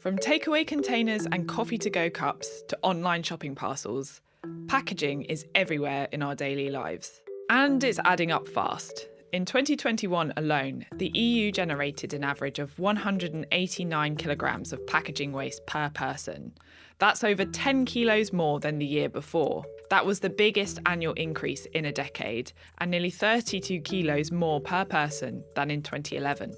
From takeaway containers and coffee-to-go cups to online shopping parcels, packaging is everywhere in our daily lives. And it's adding up fast. In 2021 alone, the EU generated an average of 189 kilograms of packaging waste per person. That's over 10 kilos more than the year before. That was the biggest annual increase in a decade, and nearly 32 kilos more per person than in 2011.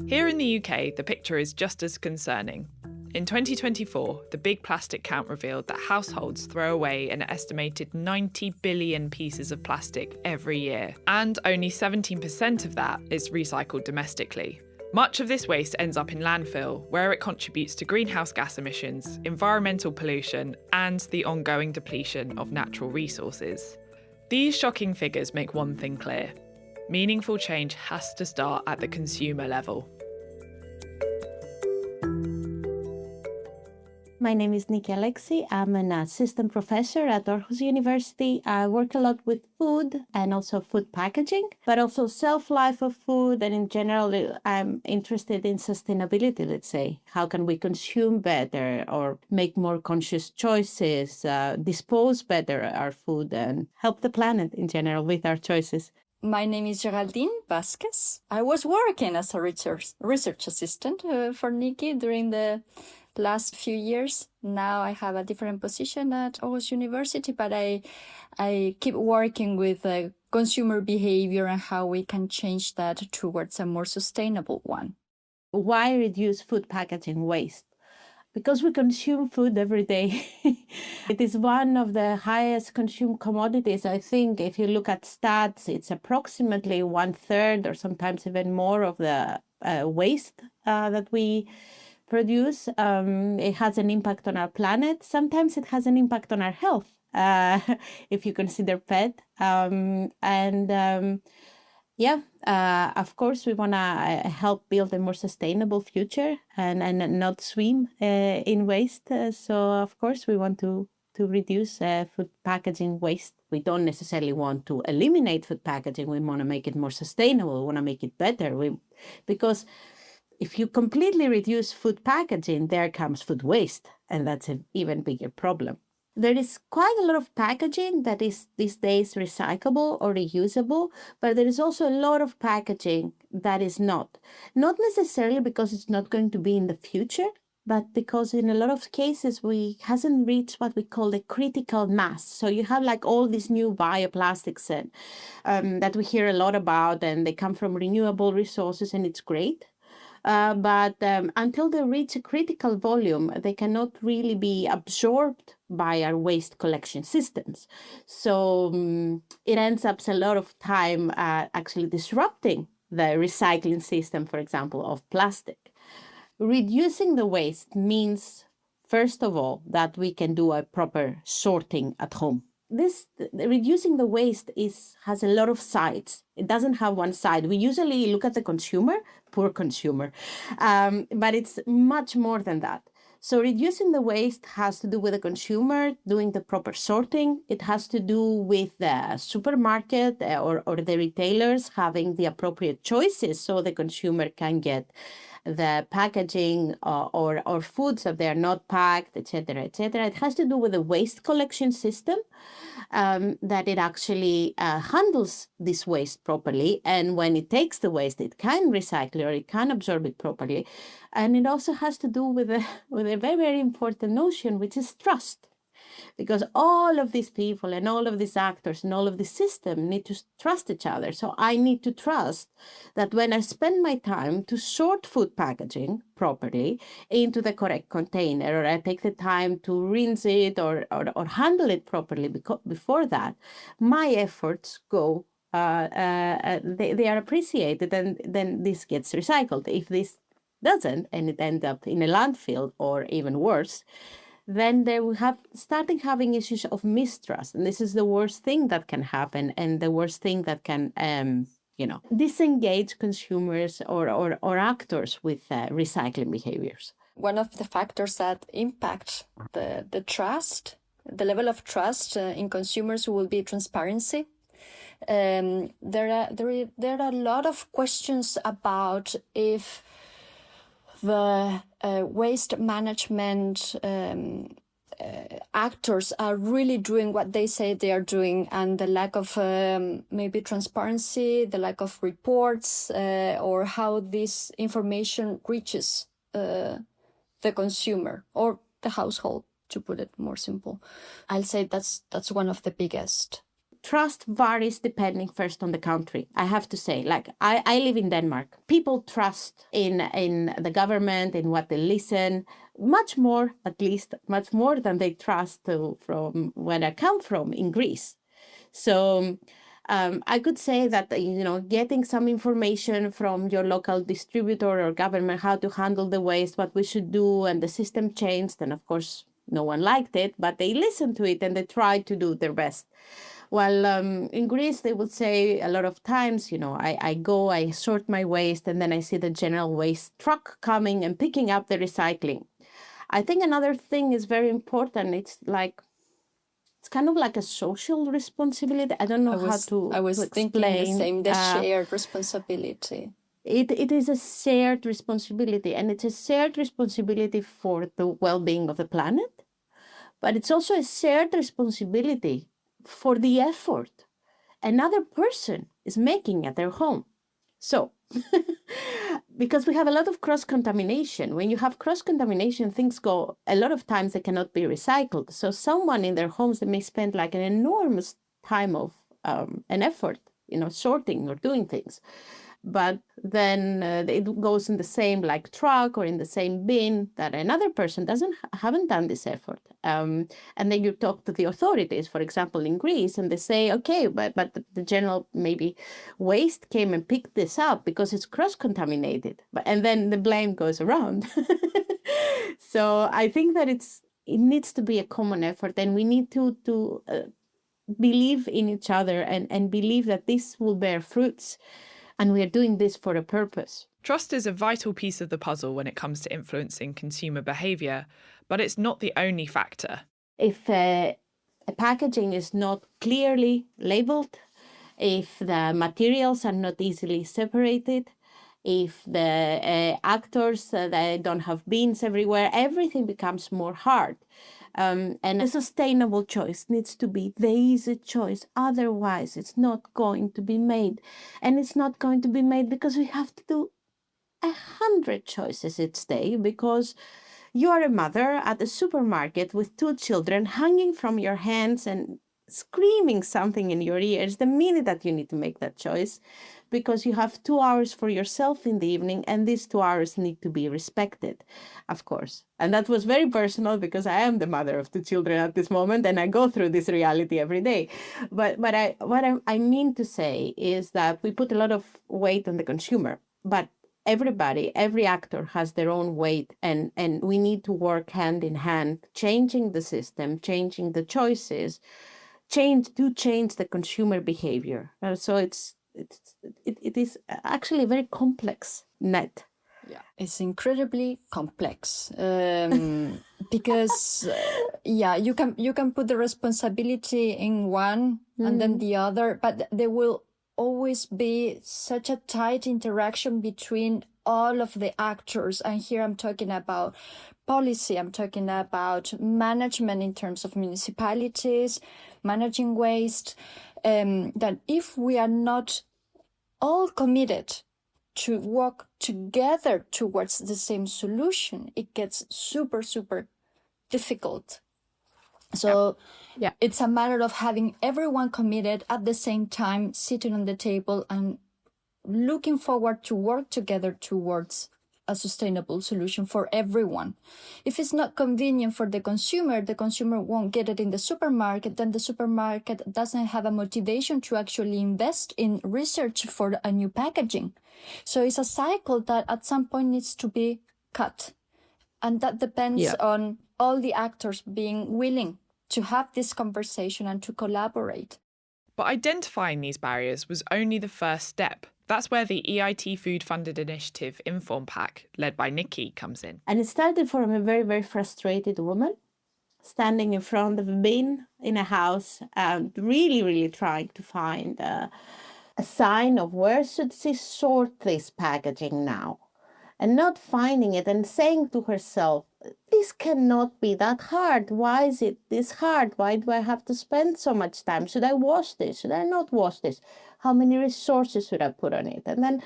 Here in the UK, the picture is just as concerning. In 2024, the Big Plastic Count revealed that households throw away an estimated 90 billion pieces of plastic every year, and only 17% of that is recycled domestically. Much of this waste ends up in landfill, where it contributes to greenhouse gas emissions, environmental pollution, and the ongoing depletion of natural resources. These shocking figures make one thing clear: meaningful change has to start at the consumer level. My name is Niki Alexi. I'm an assistant professor at Aarhus University. I work a lot with food and also food packaging, but also shelf-life of food. And in general, I'm interested in sustainability, let's say. How can we consume better or make more conscious choices, dispose better our food and help the planet in general with our choices? My name is Geraldine Vásquez. I was working as a research assistant for Niki during the last few years. Now I have a different position at Aarhus University, but I keep working with consumer behavior and how we can change that towards a more sustainable one. Why reduce food packaging waste? Because we consume food every day. It is one of the highest consumed commodities. I think if you look at stats, it's approximately 1/3 or sometimes even more of the waste that we produce. It has an impact on our planet. Sometimes it has an impact on our health, if you consider pet. Of course, we want to help build a more sustainable future and not swim in waste. So, of course, we want to reduce food packaging waste. We don't necessarily want to eliminate food packaging. We want to make it more sustainable. We want to make it better. Because if you completely reduce food packaging, there comes food waste, and that's an even bigger problem. There is quite a lot of packaging that is these days recyclable or reusable, but there is also a lot of packaging that is not. Not necessarily because it's not going to be in the future, but because in a lot of cases we hasn't reached what we call the critical mass. So you have like all these new bioplastics that we hear a lot about, and they come from renewable resources, and it's great. But until they reach a critical volume, they cannot really be absorbed by our waste collection systems. So it ends up a lot of time actually disrupting the recycling system, for example, of plastic. Reducing the waste means, first of all, that we can do a proper sorting at home. Reducing the waste has a lot of sides. It doesn't have one side. We usually look at the consumer, poor consumer, but it's much more than that. So reducing the waste has to do with the consumer doing the proper sorting. It has to do with the supermarket or the retailers having the appropriate choices so the consumer can get the packaging or foods that they are not packed, etc., etc. It has to do with the waste collection system, that it actually handles this waste properly. And when it takes the waste, it can recycle or it can absorb it properly. And it also has to do with a very, very important notion, which is trust. Because all of these people and all of these actors and all of the system need to trust each other. So I need to trust that when I spend my time to sort food packaging properly into the correct container, or I take the time to rinse it or handle it properly before that, my efforts go, they are appreciated, and then this gets recycled. If this doesn't, and it ends up in a landfill or even worse, then they will starting having issues of mistrust. And this is the worst thing that can happen, and the worst thing that can, disengage consumers or actors with recycling behaviors. One of the factors that impact the trust, the level of trust in consumers will be transparency. There are a lot of questions about if the waste management actors are really doing what they say they are doing, and the lack of maybe transparency, the lack of reports, or how this information reaches the consumer or the household, to put it more simple. I'll say that's one of the biggest. Trust varies depending first on the country. I have to say, like I live in Denmark. People trust in the government, in what they listen, much more, at least much more than they trust from where I come from in Greece. So I could say that, getting some information from your local distributor or government, how to handle the waste, what we should do, and the system changed. And of course, no one liked it, but they listened to it and they tried to do their best. While in Greece, they would say a lot of times, I sort my waste, and then I see the general waste truck coming and picking up the recycling. I think another thing is very important. It's kind of like a social responsibility. I don't know how to I was thinking the same, the shared responsibility. It is a shared responsibility, and it's a shared responsibility for the well-being of the planet, but it's also a shared responsibility for the effort another person is making at their home. So, because we have a lot of cross-contamination. When you have cross-contamination, things go, a lot of times they cannot be recycled. So someone in their homes, they may spend like an enormous time of an effort, sorting or doing things. But then it goes in the same truck or in the same bin that another person haven't done this effort. And then you talk to the authorities, for example, in Greece, and they say, okay, but the general maybe waste came and picked this up because it's cross-contaminated. And then the blame goes around. So I think that it needs to be a common effort, and we need to believe in each other and believe that this will bear fruits. And we are doing this for a purpose. Trust is a vital piece of the puzzle when it comes to influencing consumer behaviour, but it's not the only factor. If a packaging is not clearly labelled, if the materials are not easily separated, if the actors they don't have bins everywhere, everything becomes more hard. And a sustainable choice needs to be the easy choice. Otherwise, it's not going to be made. And it's not going to be made because we have to do 100 choices each day, because you are a mother at the supermarket with 2 children hanging from your hands and screaming something in your ears the minute that you need to make that choice, because you have 2 hours for yourself in the evening, and these 2 hours need to be respected, of course. And that was very personal because I am the mother of 2 children at this moment, and I go through this reality every day. But what I mean to say is that we put a lot of weight on the consumer, but every actor has their own weight, and we need to work hand in hand, changing the system, changing the choices, change the consumer behavior. So it is actually a very complex net. Yeah, it's incredibly complex because you can put the responsibility in one and then the other, but there will always be such a tight interaction between all of the actors. And here I'm talking about policy, I'm talking about management in terms of municipalities, managing waste, that if we are not all committed to work together towards the same solution, it gets super, super difficult. So it's a matter of having everyone committed at the same time, sitting on the table and looking forward to work together towards a sustainable solution for everyone. If it's not convenient for the consumer won't get it in the supermarket, then the supermarket doesn't have a motivation to actually invest in research for a new packaging. So it's a cycle that at some point needs to be cut. And that depends on all the actors being willing to have this conversation and to collaborate. But identifying these barriers was only the first step. That's where the EIT food-funded initiative Inform Pack, led by Niki, comes in. And it started from a very, very frustrated woman standing in front of a bin in a house and really, really trying to find a sign of where should she sort this packaging now. and not finding it and saying to herself, this cannot be that hard. Why is it this hard? Why do I have to spend so much time? Should I wash this? Should I not wash this? How many resources should I put on it? And then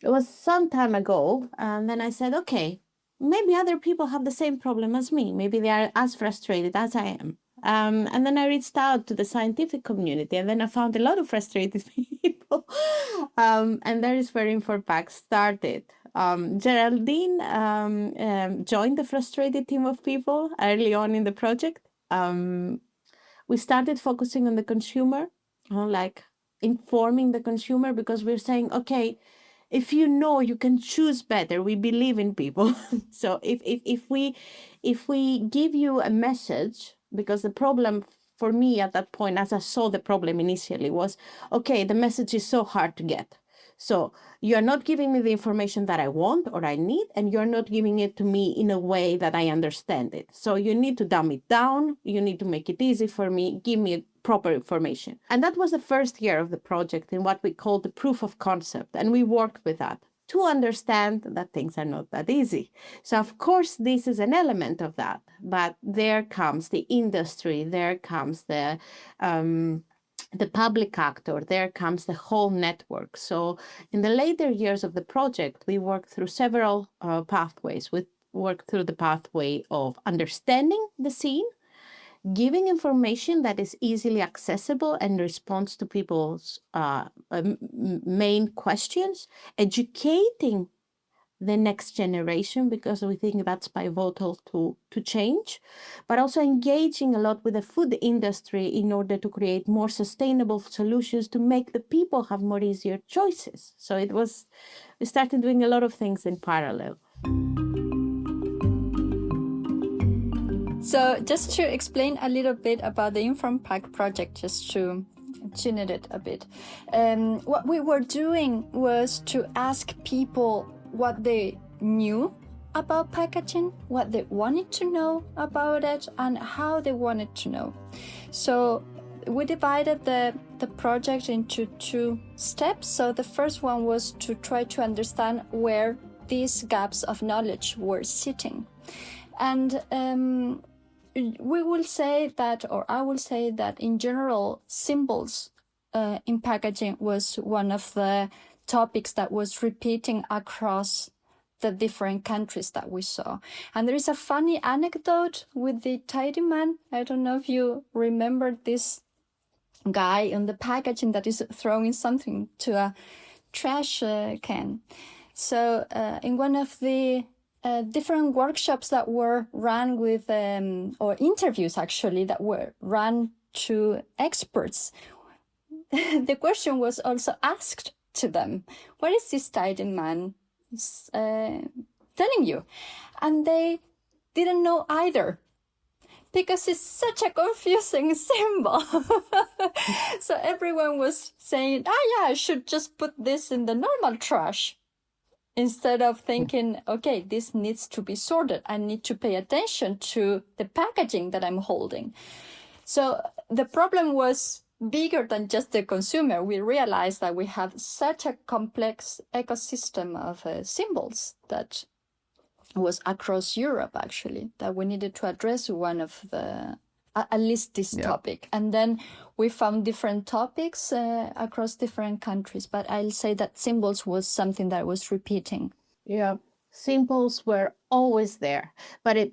it was some time ago, and then I said, okay, maybe other people have the same problem as me. Maybe they are as frustrated as I am. And then I reached out to the scientific community, and then I found a lot of frustrated people. And that is where Infor started. Geraldine joined the frustrated team of people early on in the project. We started focusing on the consumer, like informing the consumer, because we're saying, okay, if you know, you can choose better. We believe in people. So if we give you a message, because the problem for me at that point, as I saw the problem initially, was, okay, the message is so hard to get. So you're not giving me the information that I want or I need, and you're not giving it to me in a way that I understand it. So you need to dumb it down. You need to make it easy for me. Give me proper information. And that was the first year of the project in what we call the proof of concept. And we worked with that to understand that things are not that easy. So of course, this is an element of that, but there comes the industry, there comes the public actor, there comes the whole network. So in the later years of the project, we worked through several pathways. We worked through the pathway of understanding the scene, giving information that is easily accessible and responds to people's main questions, educating the next generation, because we think that's pivotal to change, but also engaging a lot with the food industry in order to create more sustainable solutions to make the people have more easier choices. So we started doing a lot of things in parallel. So just to explain a little bit about the Inform Pack project, just to tune it a bit. What we were doing was to ask people what they knew about packaging, what they wanted to know about it, and how they wanted to know. So we divided the project into 2 steps. So the first one was to try to understand where these gaps of knowledge were sitting. And we will say that, or I will say that in general, symbols in packaging was one of the topics that was repeating across the different countries that we saw. And there is a funny anecdote with the tidy man. I don't know if you remember this guy on the packaging that is throwing something to a trash can. So in one of the different workshops that were run with, or interviews actually, that were run to experts, the question was also asked to them, what is this tidy man telling you? And they didn't know either, because it's such a confusing symbol. So everyone was saying, yeah, I should just put this in the normal trash, instead of thinking, okay, this needs to be sorted. I need to pay attention to the packaging that I'm holding. So the problem was bigger than just the consumer. We realized that we have such a complex ecosystem of symbols that was across Europe, actually, that we needed to address one of the, at least this topic. And then we found different topics across different countries. But I'll say that symbols was something that was repeating. Yeah, symbols were always there. But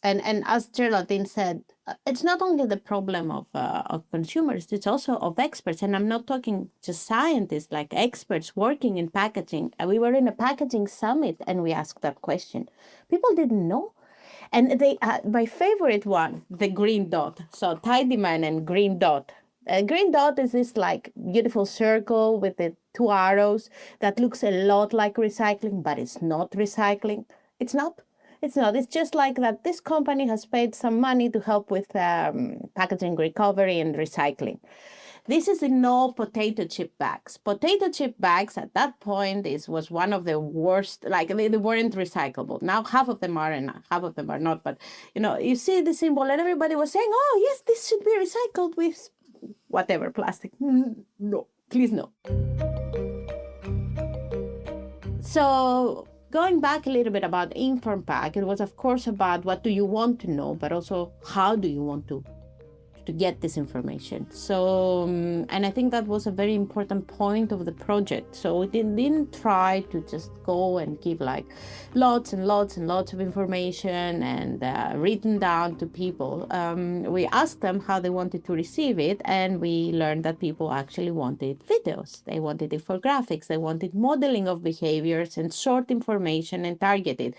and as Geraldine said, it's not only the problem of consumers, it's also of experts. And I'm not talking just scientists, like experts working in packaging. We were in a packaging summit and we asked that question. People didn't know. And they, my favorite one, the green dot. So tidy man and green dot. Green dot is this like beautiful circle with the 2 arrows that looks a lot like recycling, but it's not recycling. It's not. It's not. It's just like that this company has paid some money to help with packaging recovery and recycling. This is in all potato chip bags. Potato chip bags at that point was one of the worst, like they weren't recyclable. Now half of them are and half of them are not. But, you see the symbol and everybody was saying, oh, yes, this should be recycled with whatever plastic. No, please no. So Going back a little bit about Inform Pack, it was of course about what do you want to know, but also how do you want to get this information. So, and I think that was a very important point of the project. So we didn't try to just go and give like lots and lots and lots of information and written down to people. We asked them how they wanted to receive it, and we learned that people actually wanted videos. They wanted infographics. They wanted modeling of behaviors and short information and targeted.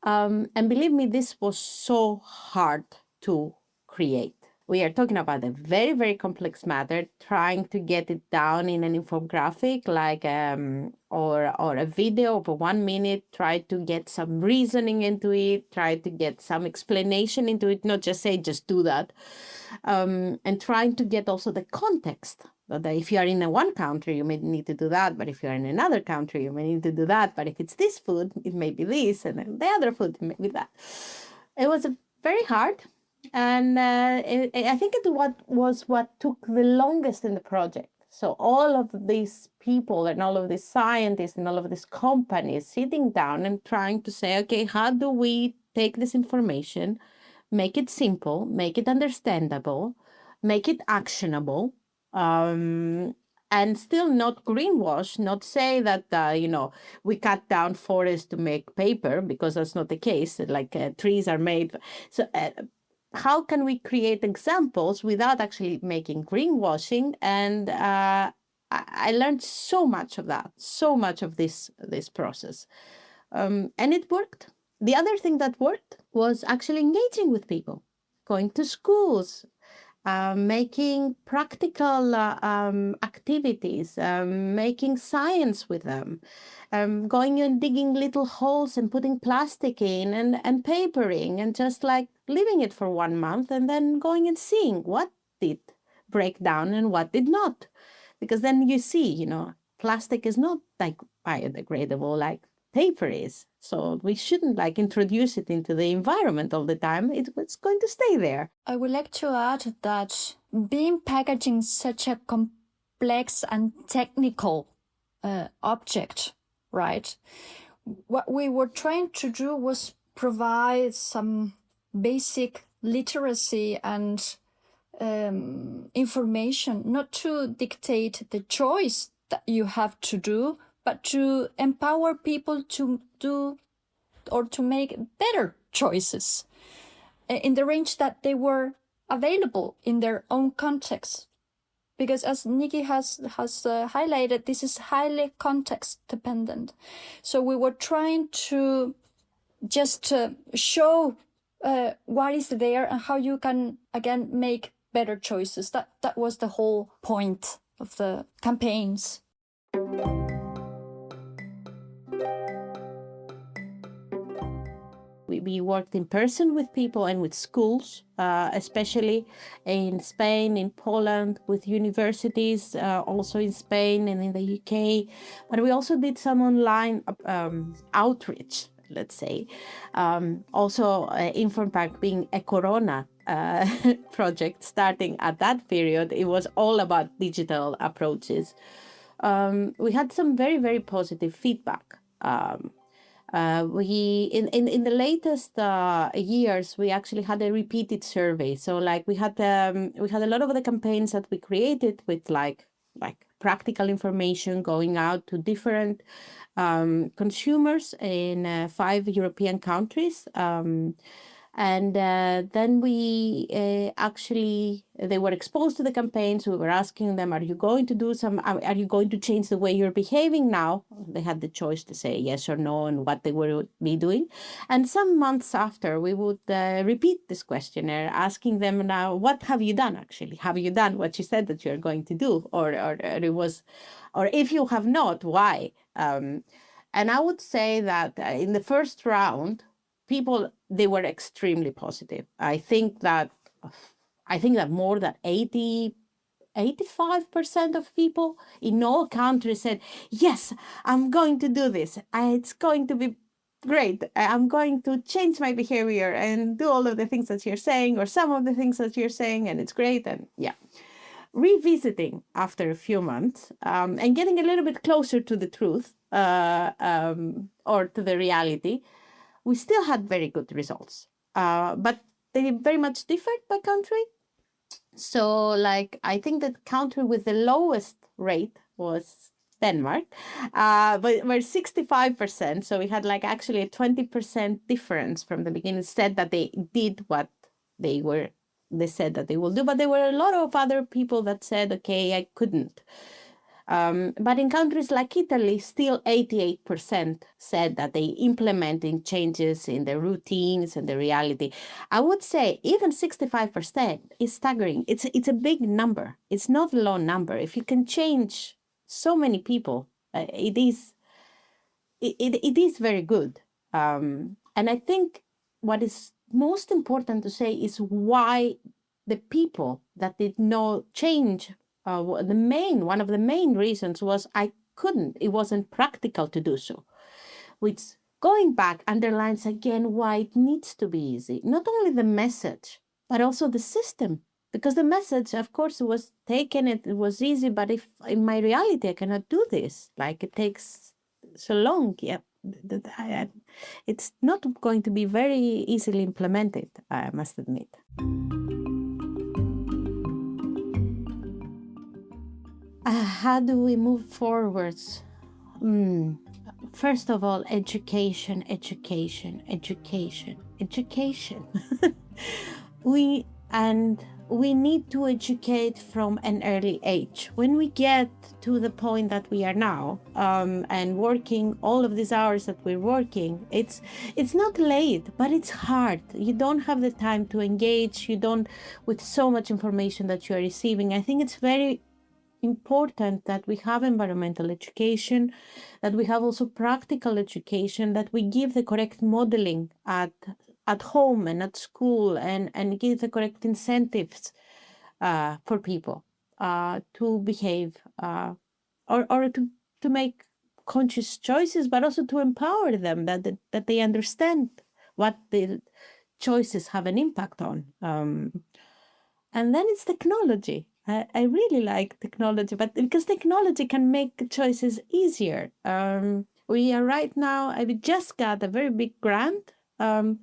And believe me, this was so hard to create. We are talking about a very, very complex matter, trying to get it down in an infographic, like or a video of 1 minute, try to get some reasoning into it, try to get some explanation into it, not just say, just do that. And trying to get also the context. That if you are in one country, you may need to do that, but if you are in another country, you may need to do that. But if it's this food, it may be this, and then the other food, it may be that. It was very hard. And I think it was what took the longest in the project. So all of these people and all of these scientists and all of these companies sitting down and trying to say, okay, how do we take this information, make it simple, make it understandable, make it actionable, and still not greenwash, not say that, we cut down forests to make paper, because that's not the case, like trees are made. So how can we create examples without actually making greenwashing? And I learned so much of that, so much of this process. And it worked. The other thing that worked was actually engaging with people, going to schools, making practical activities, making science with them, going and digging little holes and putting plastic in and papering and just like leaving it for 1 month and then going and seeing what did break down and what did not. Because then you see, plastic is not like biodegradable like paper is. So we shouldn't like introduce it into the environment all the time. It's going to stay there. I would like to add that being packaging such a complex and technical object, right? What we were trying to do was provide some basic literacy and information, not to dictate the choice that you have to do, but to empower people to do or to make better choices in the range that they were available in their own context. Because as Niki has highlighted, this is highly context dependent. So we were trying to just show what is there and how you can, again, make better choices. That was the whole point of the campaigns. We worked in person with people and with schools, especially in Spain, in Poland, with universities, also in Spain and in the UK. But we also did some online outreach, let's say. Also, Inform Pack being a Corona project starting at that period, it was all about digital approaches. We had some very, very positive feedback. We in the latest years, we actually had a repeated survey. So like we had a lot of the campaigns that we created with like practical information going out to different consumers in 5 European countries. And then we they were exposed to the campaigns. We were asking them, are you going to change the way you're behaving now? They had the choice to say yes or no and what they would be doing. And some months after, we would repeat this questionnaire, asking them now, what have you done actually? Have you done what you said that you're going to do? Or if you have not, why? And I would say that in the first round, people, they were extremely positive. I think that more than 85% of people in all countries said, yes, I'm going to do this. It's going to be great. I'm going to change my behavior and do all of the things that you're saying, or some of the things that you're saying, and it's great. And yeah, revisiting after a few months and getting a little bit closer to the truth, or to the reality, we still had very good results. But they very much differed by country. So, like, I think the country with the lowest rate was Denmark, but we're 65%. So we had like actually a 20% difference from the beginning. Said that they did what they said that they will do, but there were a lot of other people that said, okay, I couldn't. But in countries like Italy, still 88% said that they implementing changes in their routines and the reality. I would say even 65% is staggering. It's a big number. It's not a low number. If you can change so many people, it is very good. And I think what is most important to say is why the people that did not change. One of the main reasons was I couldn't. It wasn't practical to do so. Which, going back, underlines again why it needs to be easy. Not only the message, but also the system. Because the message, of course, was taken, it was easy, but if in my reality I cannot do this, like it takes so long, it's not going to be very easily implemented, I must admit. How do we move forwards? First of all, education. We need to educate from an early age. When we get to the point that we are now, and working all of these hours that we're working, it's not late, but it's hard. You don't have the time to engage. You don't, with so much information that you are receiving. I think it's very important that we have environmental education, that we have also practical education, that we give the correct modeling at home and at school, and give the correct incentives for people to behave or to make conscious choices, but also to empower them that they understand what the choices have an impact on. And then it's technology. I really like technology, but because technology can make choices easier. We are right now, I just got a very big grant,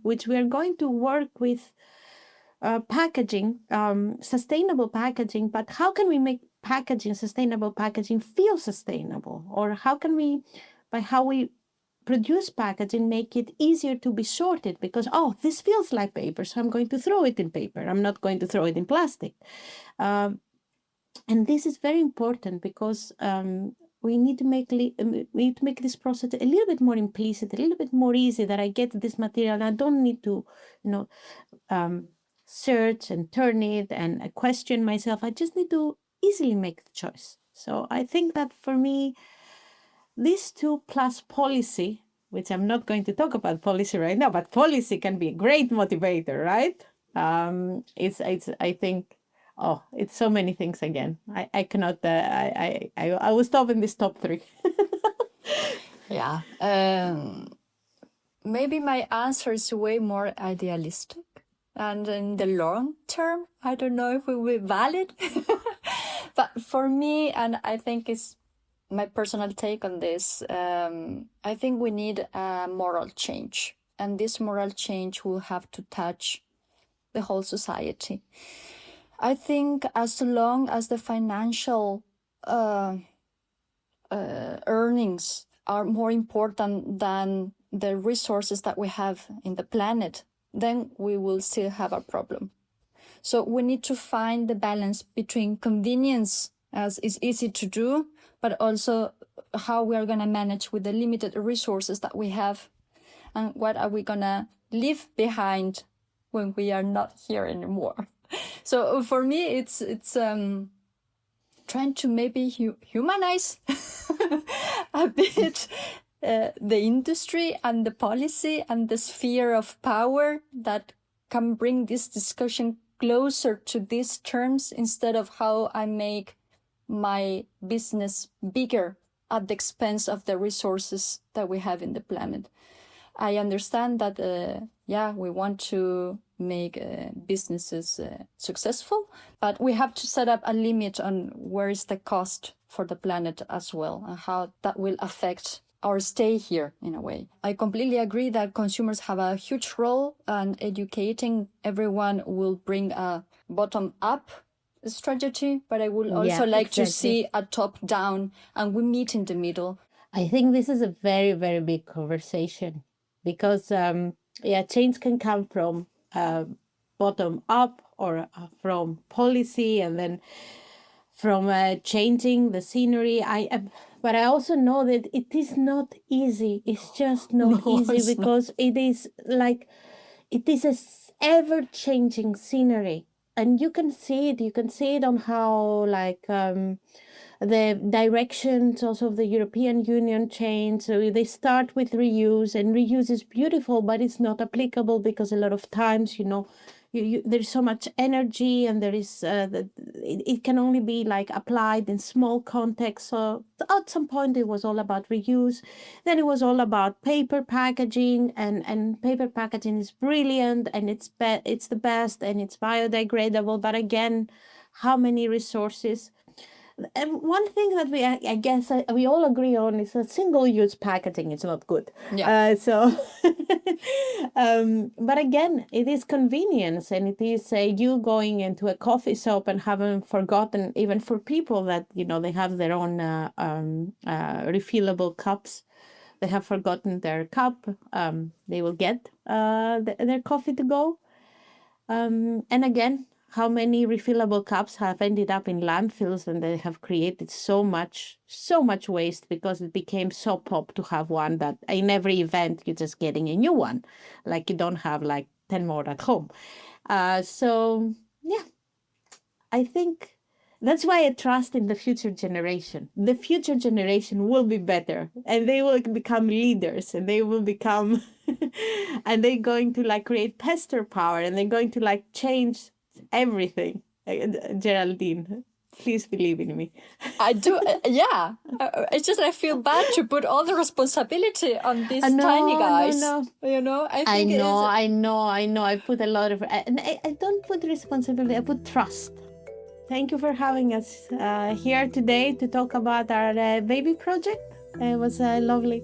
which we are going to work with packaging, sustainable packaging, but how can we make sustainable packaging feel sustainable? Or how can we, by how we produce packaging, make it easier to be sorted? Because, this feels like paper, so I'm going to throw it in paper. I'm not going to throw it in plastic. And this is very important because we need to make this process a little bit more implicit, a little bit more easy, that I get this material and I don't need to, search and turn it and question myself. I just need to easily make the choice. So I think that for me, these two plus policy, which I'm not going to talk about policy right now, but policy can be a great motivator, right? I think, it's so many things again. I cannot, I will stop in this top three. Yeah. Maybe my answer is way more idealistic. And in the long term, I don't know if it will be valid. But for me, and I think it's my personal take on this, I think we need a moral change. And this moral change will have to touch the whole society. I think as long as the financial earnings are more important than the resources that we have in the planet, then we will still have a problem. So we need to find the balance between convenience, as is easy to do, but also how we are going to manage with the limited resources that we have, and what are we going to leave behind when we are not here anymore. So for me, it's trying to maybe humanize a bit the industry and the policy and the sphere of power that can bring this discussion closer to these terms, instead of how I make my business bigger at the expense of the resources that we have in the planet. I understand that, we want to make businesses successful, but we have to set up a limit on where is the cost for the planet as well, and how that will affect our stay here in a way. I completely agree that consumers have a huge role, and educating everyone will bring a bottom-up strategy, but I would also like to see a top-down, and we meet in the middle. I think this is a very, very big conversation because, change can come from bottom up or from policy and then from changing the scenery. But I also know that it is not easy. It's just not easy because it is like, it is a ever-changing scenery. And you can see it. You can see it on how the directions also of the European Union change. So they start with reuse, and reuse is beautiful, but it's not applicable because a lot of times, there's so much energy, and there is it can only be like applied in small contexts. So at some point it was all about reuse, then it was all about paper packaging, and paper packaging is brilliant, and it's the best, and it's biodegradable, but again, how many resources? And one thing that I guess we all agree on is that single-use packaging is not good. Yeah. But again, it is convenience, and it is you going into a coffee shop and having forgotten, even for people that they have their own refillable cups, they have forgotten their cup. They will get their coffee to go. And again, how many refillable cups have ended up in landfills, and they have created so much waste because it became so pop to have one that in every event you're just getting a new one, like you don't have like 10 more at home. I think that's why I trust in the future generation. The future generation will be better, and they will become leaders, and they will become and they're going to create pester power, and they're going to change everything. Geraldine, please believe in me. I do. Yeah. It's just I feel bad to put all the responsibility on these tiny guys. No. I know. I put a lot of, and I don't put responsibility. I put trust. Thank you for having us here today to talk about our baby project. It was lovely.